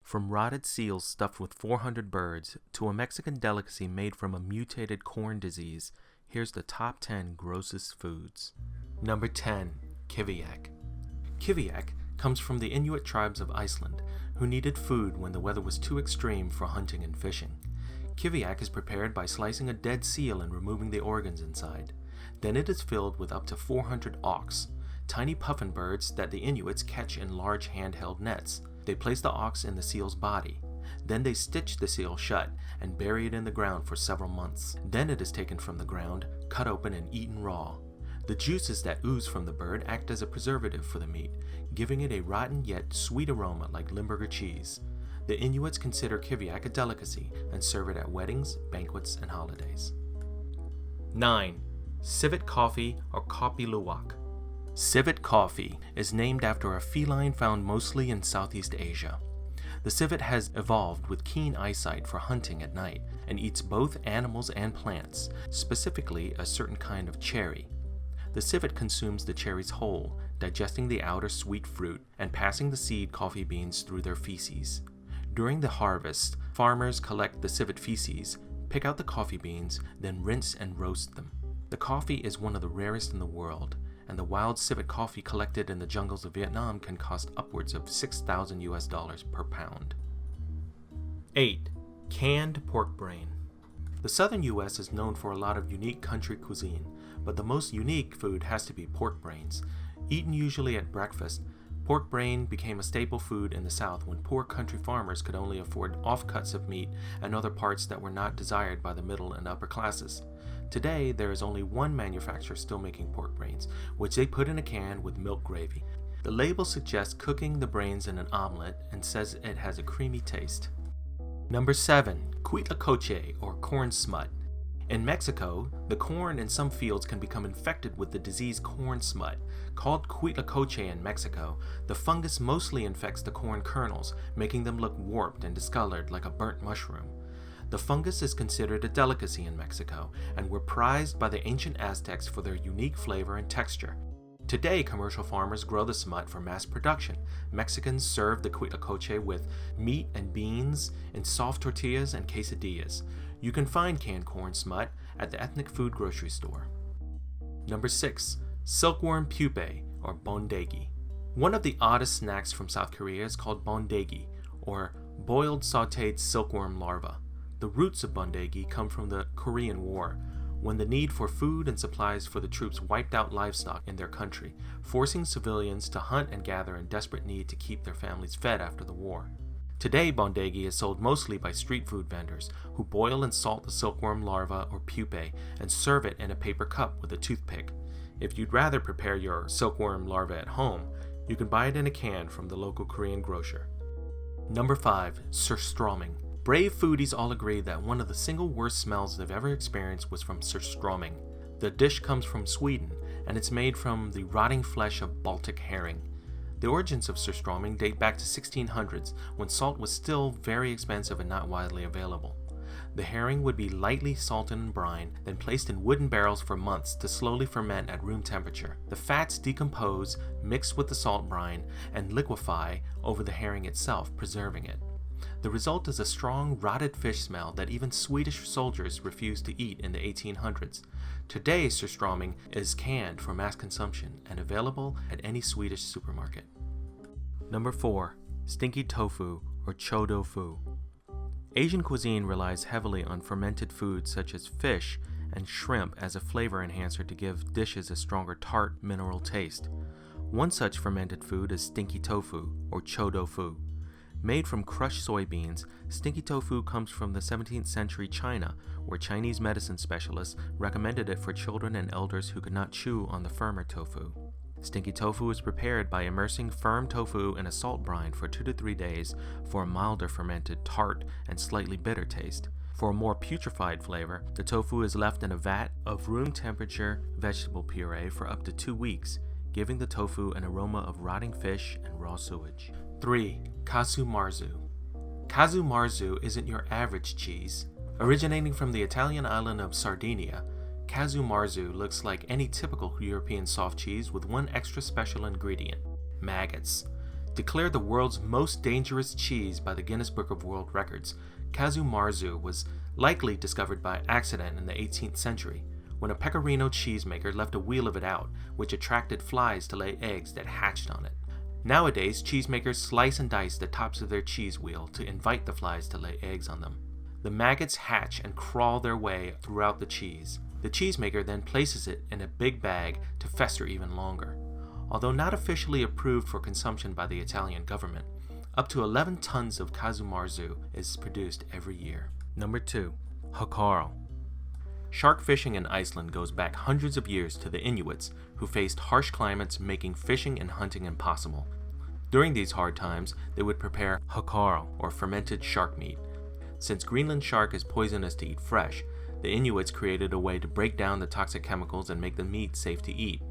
From rotted seals stuffed with 400 birds to a Mexican delicacy made from a mutated corn disease, here's the top 10 grossest foods. Number 10. Kiviak. Kiviak comes from the Inuit tribes of Iceland, who needed food when the weather was too extreme for hunting and fishing. Kiviak is prepared by slicing a dead seal and removing the organs inside. Then it is filled with up to 400 auks, tiny puffin birds that the Inuits catch in large handheld nets. They place the ox in the seal's body. Then they stitch the seal shut and bury it in the ground for several months. Then it is taken from the ground, cut open and eaten raw. The juices that ooze from the bird act as a preservative for the meat, giving it a rotten yet sweet aroma like Limburger cheese. The Inuits consider kiviak a delicacy and serve it at weddings, banquets, and holidays. 9. Civet coffee or KOPI LUWAK. Civet coffee is named after a feline found mostly in Southeast Asia. The civet has evolved with keen eyesight for hunting at night and eats both animals and plants, specifically a certain kind of cherry. The civet consumes the cherries whole, digesting the outer sweet fruit and passing the seed coffee beans through their feces. During the harvest, farmers collect the civet feces, pick out the coffee beans, then rinse and roast them. The coffee is one of the rarest in the world, and the wild civet coffee collected in the jungles of Vietnam can cost upwards of $6,000 per pound. 8. Canned pork brain. The southern U.S. is known for a lot of unique country cuisine, but the most unique food has to be pork brains. Eaten usually at breakfast, pork brain became a staple food in the South when poor country farmers could only afford offcuts of meat and other parts that were not desired by the middle and upper classes. Today, there is only one manufacturer still making pork brains, which they put in a can with milk gravy. The label suggests cooking the brains in an omelet and says it has a creamy taste. Number 7. Cuitlacoche or corn smut. In Mexico, the corn in some fields can become infected with the disease corn smut. Called cuitlacoche in Mexico, the fungus mostly infects the corn kernels, making them look warped and discolored like a burnt mushroom. The fungus is considered a delicacy in Mexico and were prized by the ancient Aztecs for their unique flavor and texture. Today, commercial farmers grow the smut for mass production. Mexicans serve the cuitlacoche with meat and beans in soft tortillas and quesadillas. You can find canned corn smut at the ethnic food grocery store. Number 6. Silkworm pupae or BEONDEGI. One of the oddest snacks from South Korea is called BEONDEGI, or boiled sautéed silkworm larva. The roots of BEONDEGI come from the Korean War, when the need for food and supplies for the troops wiped out livestock in their country, forcing civilians to hunt and gather in desperate need to keep their families fed after the war. Today, BEONDEGI is sold mostly by street food vendors who boil and salt the silkworm larva or pupae and serve it in a paper cup with a toothpick. If you'd rather prepare your silkworm larva at home, you can buy it in a can from the local Korean grocer. Number 5. Surstromming. Brave foodies all agree that one of the single worst smells they've ever experienced was from Surstromming. The dish comes from Sweden, and it's made from the rotting flesh of Baltic herring. The origins of Surstromming date back to 1600s, when salt was still very expensive and not widely available. The herring would be lightly salted and brined, then placed in wooden barrels for months to slowly ferment at room temperature. The fats decompose, mix with the salt brine, and liquefy over the herring itself, preserving it. The result is a strong, rotted fish smell that even Swedish soldiers refused to eat in the 1800s. Today, Surstromming is canned for mass consumption and available at any Swedish supermarket. Number 4. Stinky tofu or CHOU. Asian cuisine relies heavily on fermented foods such as fish and shrimp as a flavor enhancer to give dishes a stronger tart, mineral taste. One such fermented food is stinky tofu or CHOU. Made from crushed soybeans, stinky tofu comes from the 17th century China, where Chinese medicine specialists recommended it for children and elders who could not chew on the firmer tofu. Stinky tofu is prepared by immersing firm tofu in a salt brine for 2 to 3 days for a milder fermented, tart, and slightly bitter taste. For a more putrefied flavor, the tofu is left in a vat of room temperature vegetable puree for up to 2 weeks, giving the tofu an aroma of rotting fish and raw sewage. 3. CASU MARZU. CASU MARZU isn't your average cheese. Originating from the Italian island of Sardinia, CASU MARZU looks like any typical European soft cheese with one extra special ingredient: maggots. Declared the world's most dangerous cheese by the Guinness Book of World Records, CASU MARZU was likely discovered by accident in the 18th century, when a Pecorino cheesemaker left a wheel of it out, which attracted flies to lay eggs that hatched on it. Nowadays, cheesemakers slice and dice the tops of their cheese wheel to invite the flies to lay eggs on them. The maggots hatch and crawl their way throughout the cheese. The cheesemaker then places it in a big bag to fester even longer. Although not officially approved for consumption by the Italian government, up to 11 tons of CASU MARZU is produced every year. Number 2. Hakarl. Shark fishing in Iceland goes back hundreds of years to the Inuits, who faced harsh climates making fishing and hunting impossible. During these hard times, they would prepare hakarl, or fermented shark meat. Since Greenland shark is poisonous to eat fresh, the Inuits created a way to break down the toxic chemicals and make the meat safe to eat.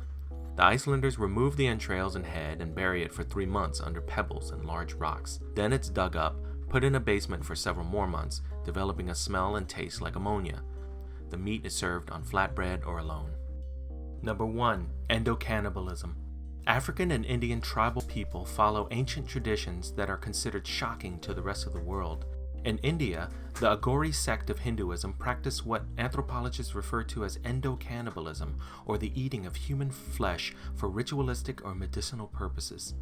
The Icelanders remove the entrails and head and bury it for 3 months under pebbles and large rocks. Then it's dug up, put in a basement for several more months, developing a smell and taste like ammonia. The meat is served on flatbread or alone. Number 1. Endocannibalism. African and Indian tribal people follow ancient traditions that are considered shocking to the rest of the world. In India, the Aghori sect of Hinduism practice what anthropologists refer to as endocannibalism, or the eating of human flesh for ritualistic or medicinal purposes.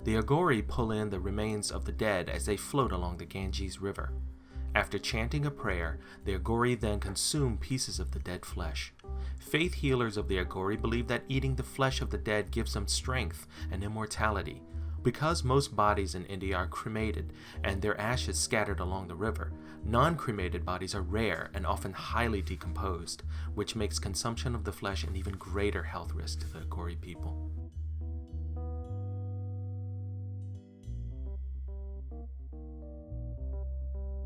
The Aghori pull in the remains of the dead as they float along the Ganges River. After chanting a prayer, the Aghori then consume pieces of the dead flesh. Faith healers of the Aghori believe that eating the flesh of the dead gives them strength and immortality. Because most bodies in India are cremated and their ashes scattered along the river, non-cremated bodies are rare and often highly decomposed, which makes consumption of the flesh an even greater health risk to the Aghori people.